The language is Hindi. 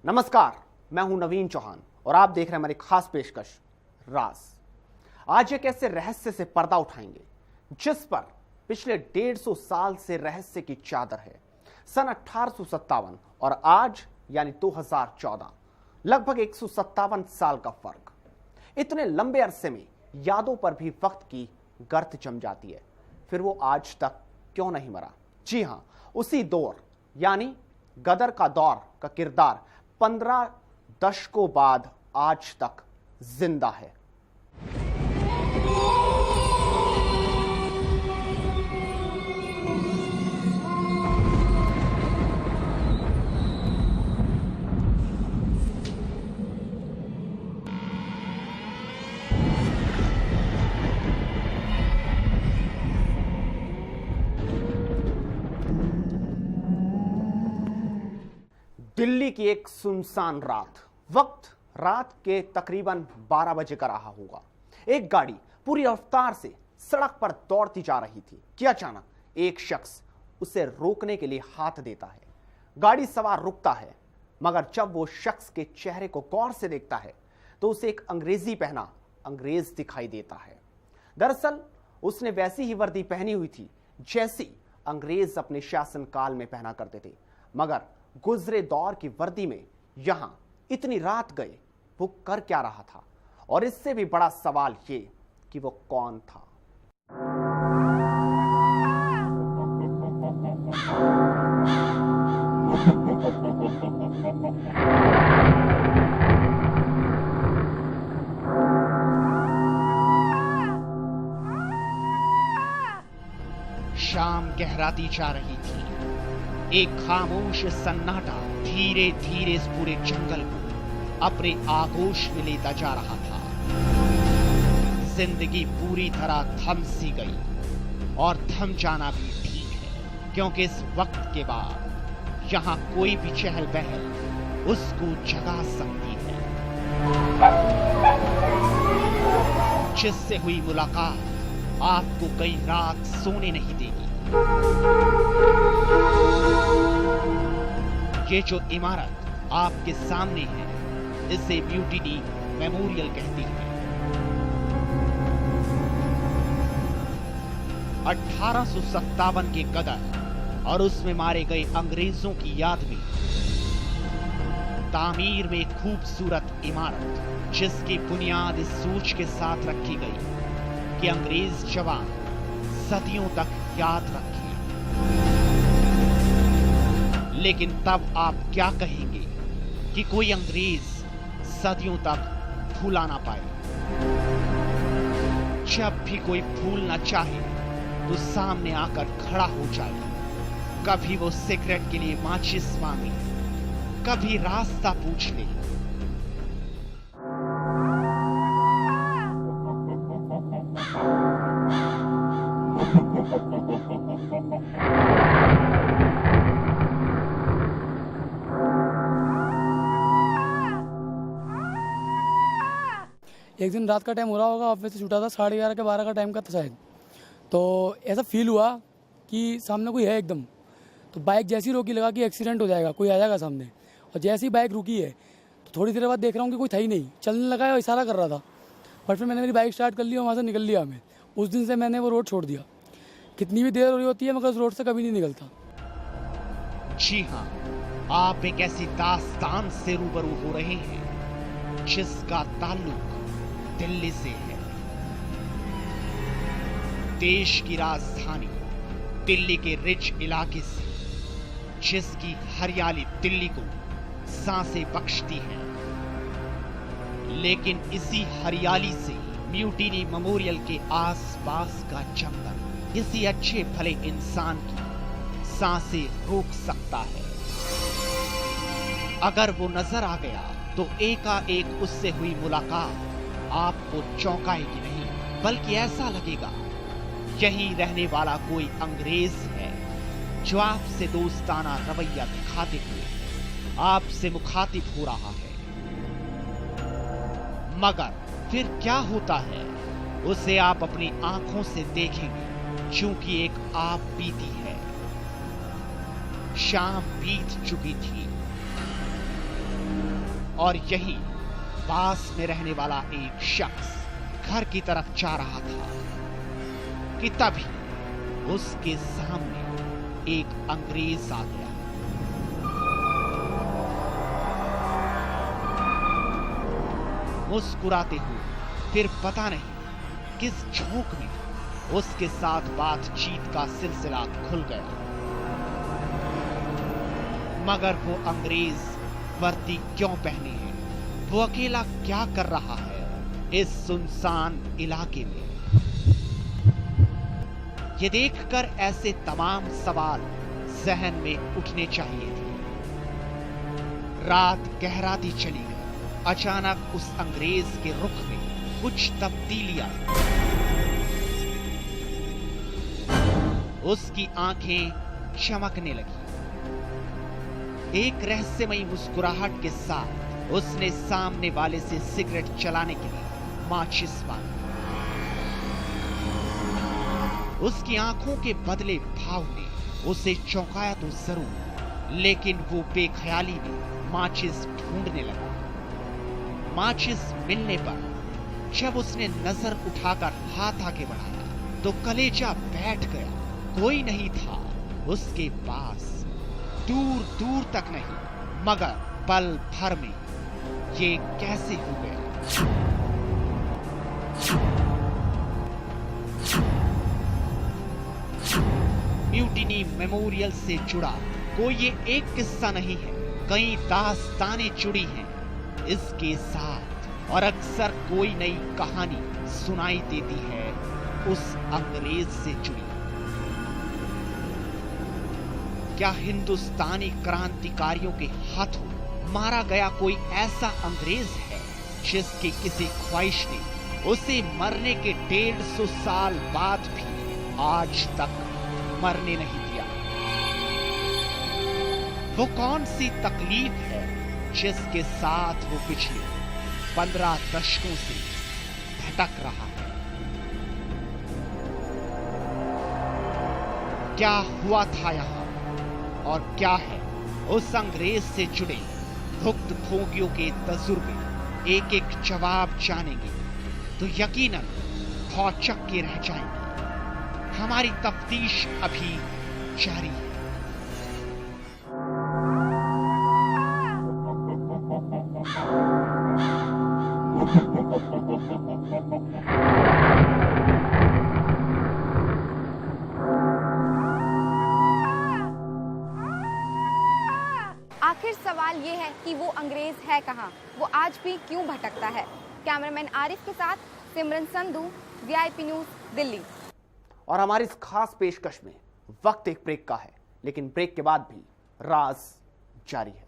नमस्कार, मैं हूं नवीन चौहान और आप देख रहे हैं हमारी खास पेशकश राज। आज एक ऐसे रहस्य से पर्दा उठाएंगे जिस पर पिछले 150 साल से रहस्य की चादर है। सन 1857 और आज यानी 2014, लगभग 157 साल का फर्क। इतने लंबे अरसे में यादों पर भी वक्त की गर्त जम जाती है, फिर वो आज तक क्यों नहीं मरा? जी हां, उसी दौर यानी गदर का दौर का किरदार 15 दशकों बाद आज तक जिंदा है। दिल्ली की एक सुनसान रात, वक्त रात के तकरीबन 12 बजे का रहा होगा। एक गाड़ी पूरी रफ्तार से सड़क पर दौड़ती जा रही थी कि अचानक एक शख्स उसे रोकने के लिए हाथ देता है। गाड़ी सवार रुकता है, मगर जब वो शख्स के चेहरे को गौर से देखता है तो उसे एक अंग्रेजी पहना अंग्रेज दिखाई देता है। दरअसल उसने वैसी ही वर्दी पहनी हुई थी जैसी अंग्रेज अपने शासनकाल में पहना करते थे, मगर गुजरे दौर की वर्दी में यहां इतनी रात गए वो कर क्या रहा था? और इससे भी बड़ा सवाल ये कि वो कौन था? शाम गहराती जा रही थी। एक खामोश सन्नाटा धीरे धीरे इस पूरे जंगल को अपने आगोश में लेता जा रहा था। जिंदगी पूरी तरह थम सी गई, और थम जाना भी ठीक है, क्योंकि इस वक्त के बाद यहां कोई भी चहल पहल उसको जगा सकती है। जिससे हुई मुलाकात आपको कई रात सोने नहीं देगी। ये जो इमारत आपके सामने है, इसे म्यूटिनी मेमोरियल कहती है। 1857 के गदर और उसमें मारे गए अंग्रेजों की याद में तामीर में एक खूबसूरत इमारत, जिसकी बुनियाद इस सोच के साथ रखी गई कि अंग्रेज जवान सदियों तक याद रखें। लेकिन तब आप क्या कहेंगे कि कोई अंग्रेज सदियों तक भूला ना पाए? जब भी कोई भूलना चाहे तो सामने आकर खड़ा हो जाए। कभी वो सिगरेट के लिए माचिस मांगे, कभी रास्ता पूछ ले। एक दिन रात का टाइम हो रहा होगा, ऑफिस से छूटा था, 11:30 के 12 का टाइम का था शायद। तो ऐसा फील हुआ कि सामने कोई है एकदम। तो बाइक जैसी रोकी, लगा कि एक्सीडेंट हो जाएगा, कोई आ जाएगा सामने। और जैसी बाइक रुकी है तो थोड़ी देर बाद देख रहा हूँ कि कोई था ही नहीं, चलने लगा है और इशारा कर रहा था। बट फिर मैंने मेरी बाइक स्टार्ट कर ली और वहाँ से निकल लिया मैं। उस दिन से मैंने वो रोड छोड़ दिया। कितनी भी देर हो रही होती है मगर उस रोड से कभी नहीं निकलता। जी हाँ, आप एक ऐसी दास्तान से रूबरू हो रहे हैं जिसका ताल्लुक दिल्ली से है। देश की राजधानी दिल्ली के रिच इलाके से, जिसकी हरियाली दिल्ली को सांसें बख्शती है। लेकिन इसी हरियाली से म्यूटिनी मेमोरियल के आसपास का जंगल किसी अच्छे भले इंसान की सांसें रोक सकता है। अगर वो नजर आ गया तो एकाएक उससे हुई मुलाकात आपको चौंकाएगी नहीं, बल्कि ऐसा लगेगा यहीं रहने वाला कोई अंग्रेज है जो आपसे दोस्ताना रवैया दिखाते हुए आपसे मुखातिब हो रहा है। मगर फिर क्या होता है उसे आप अपनी आंखों से देखेंगे, क्योंकि एक आप बीती है। शाम बीत चुकी थी। और यही पास में रहने वाला एक शख्स घर की तरफ जा रहा था कि तभी उसके सामने एक अंग्रेज आ गया। मुस्कुराते हुए, फिर पता नहीं किस झोंक में उसके साथ बातचीत का सिलसिला खुल गया। मगर वो अंग्रेज वर्दी क्यों पहने हैं, वो अकेला क्या कर रहा है इस सुनसान इलाके में? ये देखकर ऐसे तमाम सवाल जहन में उठने चाहिए थे। रात गहराती चली गई। अचानक उस अंग्रेज के रुख में कुछ तब्दीलियां। उसकी आंखें चमकने लगी। एक रहस्यमयी मुस्कुराहट के साथ उसने सामने वाले से सिगरेट चलाने के लिए माचिस मांगी। उसकी आंखों के बदले भाव ने उसे चौंकाया तो जरूर, लेकिन वो बेख्याली में माचिस ढूंढने लगा। माचिस मिलने पर जब उसने नजर उठाकर हाथ आगे बढ़ाया तो कलेजा बैठ गया। कोई नहीं था उसके पास, दूर दूर तक नहीं, मगर पल भर में ये कैसे हो गया? म्यूटिनी मेमोरियल से जुड़ा कोई ये एक किस्सा नहीं है, कई दास्तानें जुड़ी हैं इसके साथ, और अक्सर कोई नई कहानी सुनाई देती है उस अंग्रेज से जुड़ी। क्या हिंदुस्तानी क्रांतिकारियों के हाथों मारा गया कोई ऐसा अंग्रेज है जिसकी किसी ख्वाहिश ने उसे मरने के 150 साल बाद भी आज तक मरने नहीं दिया? वो कौन सी तकलीफ है जिसके साथ वो पिछले 15 दशकों से भटक रहा है? क्या हुआ था यहां और क्या है उस अंग्रेज से जुड़े भुक्त भोगियों के तजुर्बे? एक एक जवाब जानेंगे तो यकीनन भौचक के रह जाएंगे। हमारी तफ्तीश अभी जारी है। आखिर सवाल ये है कि वो अंग्रेज है कहाँ, वो आज भी क्यों भटकता है? कैमरामैन आरिफ के साथ सिमरन संधू, VIP न्यूज, दिल्ली। और हमारी इस खास पेशकश में वक्त एक ब्रेक का है, लेकिन ब्रेक के बाद भी राज जारी है।